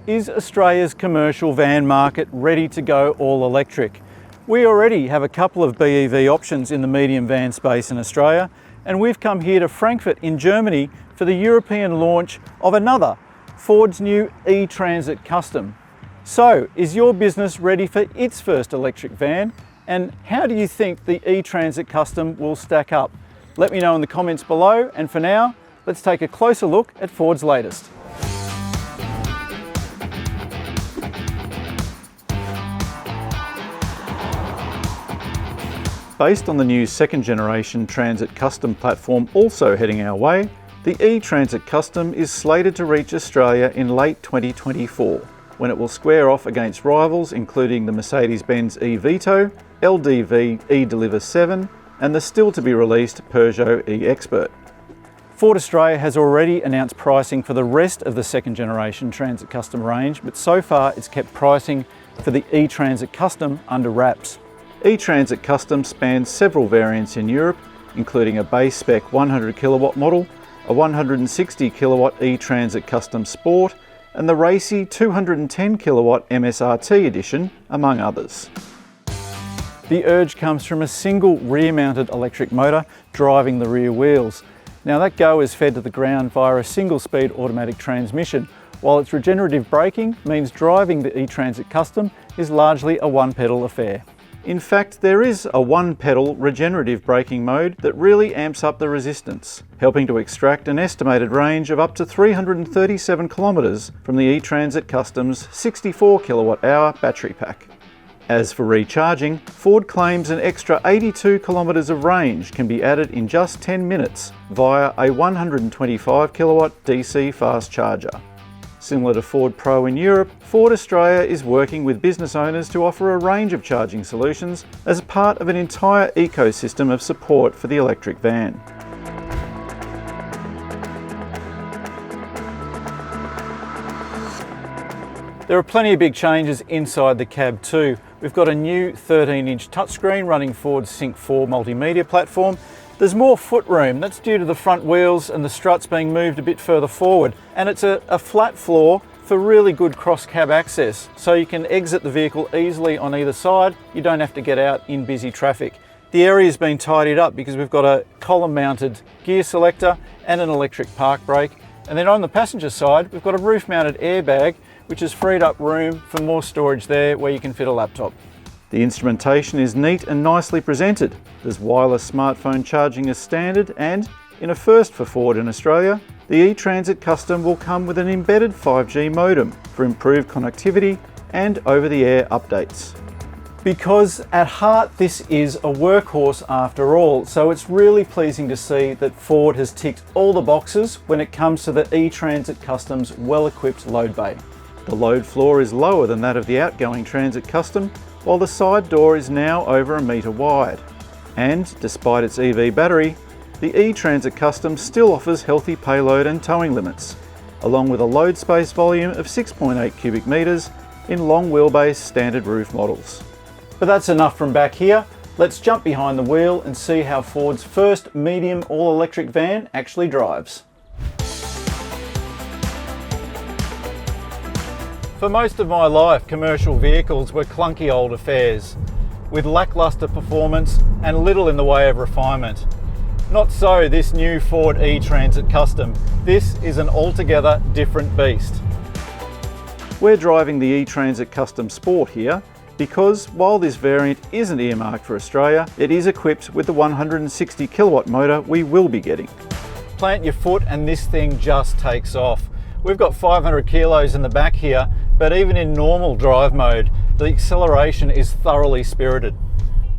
Is Australia's commercial van market ready to go all electric? We already have a couple of BEV options in the medium van space in Australia, and we've come here to Frankfurt in Germany for the European launch of another, Ford's new e-Transit Custom. So, is your business ready for its first electric van? And how do you think the e-Transit Custom will stack up? Let me know in the comments below, and for now, let's take a closer look at Ford's latest. Based on the new second generation Transit Custom platform also heading our way, the e-Transit Custom is slated to reach Australia in late 2024, when it will square off against rivals including the Mercedes-Benz e-Vito, LDV e-Deliver 7 and the still to be released Peugeot e-Expert. Ford Australia has already announced pricing for the rest of the second generation Transit Custom range, but so far it's kept pricing for the e-Transit Custom under wraps. E-Transit Custom spans several variants in Europe, including a base spec 100 kilowatt model, a 160 kilowatt e-Transit Custom Sport, and the racy 210 kilowatt MSRT edition, among others. The urge comes from a single rear-mounted electric motor driving the rear wheels. Now that go is fed to the ground via a single-speed automatic transmission, while its regenerative braking means driving the e-Transit Custom is largely a one-pedal affair. In fact, there is a one-pedal regenerative braking mode that really amps up the resistance, helping to extract an estimated range of up to 337 kilometres from the e-Transit Custom's 64 kilowatt-hour battery pack. As for recharging, Ford claims an extra 82 kilometres of range can be added in just 10 minutes via a 125 kilowatt DC fast charger. Similar to Ford Pro in Europe, Ford Australia is working with business owners to offer a range of charging solutions as part of an entire ecosystem of support for the electric van. There are plenty of big changes inside the cab too. We've got a new 13-inch touchscreen running Ford's Sync 4 multimedia platform. There's more footroom, that's due to the front wheels and the struts being moved a bit further forward. And it's a flat floor for really good cross-cab access, so you can exit the vehicle easily on either side. You don't have to get out in busy traffic. The area's been tidied up because we've got a column-mounted gear selector and an electric park brake. And then on the passenger side, we've got a roof-mounted airbag, which has freed up room for more storage there where you can fit a laptop. The instrumentation is neat and nicely presented. There's wireless smartphone charging as standard, and, in a first for Ford in Australia, the e-Transit Custom will come with an embedded 5G modem for improved connectivity and over-the-air updates. Because at heart this is a workhorse after all, so it's really pleasing to see that Ford has ticked all the boxes when it comes to the e-Transit Custom's well-equipped load bay. The load floor is lower than that of the outgoing Transit Custom, while the side door is now over 1 metre wide. And, despite its EV battery, the e-Transit Custom still offers healthy payload and towing limits, along with a load space volume of 6.8 cubic metres in long wheelbase standard roof models. But that's enough from back here. Let's jump behind the wheel and see how Ford's first medium all-electric van actually drives. For most of my life, commercial vehicles were clunky old affairs, with lacklustre performance and little in the way of refinement. Not so this new Ford e-Transit Custom. This is an altogether different beast. We're driving the e-Transit Custom Sport here because while this variant isn't earmarked for Australia, it is equipped with the 160 kilowatt motor we will be getting. Plant your foot and this thing just takes off. We've got 500 kilos in the back here, but even in normal drive mode, the acceleration is thoroughly spirited.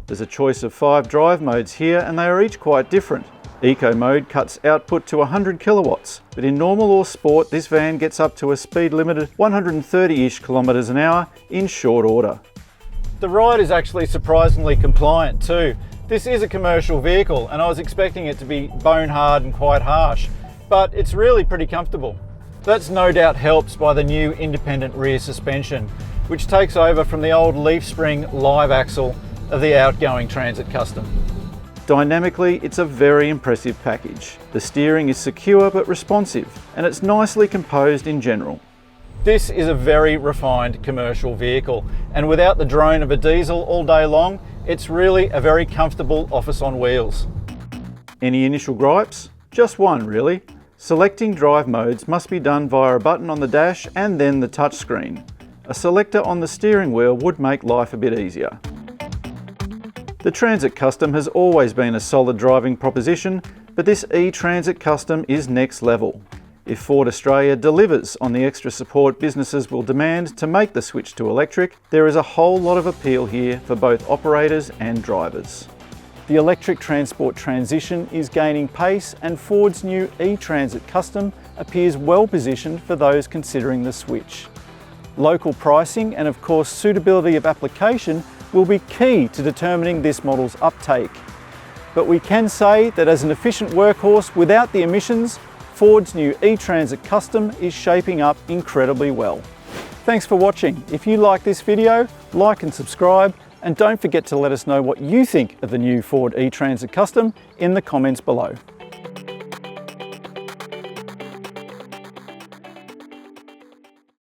There's a choice of 5 drive modes here and they are each quite different. Eco mode cuts output to 100 kilowatts, but in normal or sport this van gets up to a speed limited 130-ish kilometres an hour in short order. The ride is actually surprisingly compliant too. This is a commercial vehicle and I was expecting it to be bone hard and quite harsh, but it's really pretty comfortable. That's no doubt helped by the new independent rear suspension, which takes over from the old leaf spring live axle of the outgoing Transit Custom. Dynamically, it's a very impressive package. The steering is secure but responsive, and it's nicely composed in general. This is a very refined commercial vehicle, and without the drone of a diesel all day long, it's really a very comfortable office on wheels. Any initial gripes? Just one really. Selecting drive modes must be done via a button on the dash and then the touchscreen. A selector on the steering wheel would make life a bit easier. The Transit Custom has always been a solid driving proposition, but this e-Transit Custom is next level. If Ford Australia delivers on the extra support businesses will demand to make the switch to electric, there is a whole lot of appeal here for both operators and drivers. The electric transport transition is gaining pace, and Ford's new e-Transit Custom appears well positioned for those considering the switch. Local pricing and of course suitability of application will be key to determining this model's uptake. But we can say that as an efficient workhorse without the emissions, Ford's new e-Transit Custom is shaping up incredibly well. Thanks for watching. If you like this video, like and subscribe, and don't forget to let us know what you think of the new Ford e-Transit Custom in the comments below.